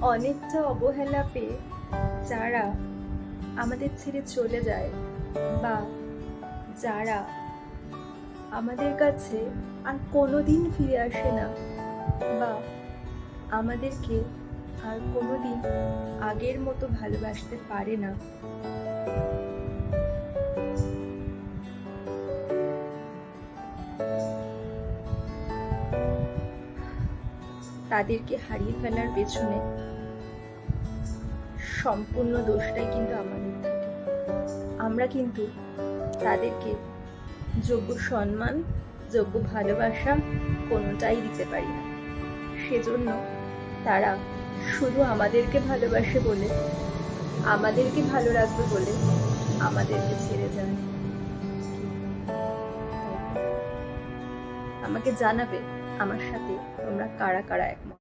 অনেকটা অবহেলা পেয়ে যারা আমাদের ছেড়ে চলে যায়, বা যারা আমাদের কাছে আর কোনোদিন ফিরে আসে না, বা আমাদেরকে আর কোনোদিন আগের মতো ভালোবাসতে পারে না, তাদেরকে হারিয়ে ফেলার পেছনে সম্পূর্ণ দোষটাই কিন্তু আমাদের থাকে। আমরা কিন্তু তাদেরকে যোগ্য সম্মান, যোগ্য ভালোবাসা কোনোটাই দিতে পারি না। সেজন্য তারা শুধু আমাদেরকে ভালোবাসে বলে, আমাদেরকে ভালো রাখবে বলে আমাদেরকে ছেড়ে যায়। আমাকে জানাবে আমার সাথে তোমরা কারা কারা একমত।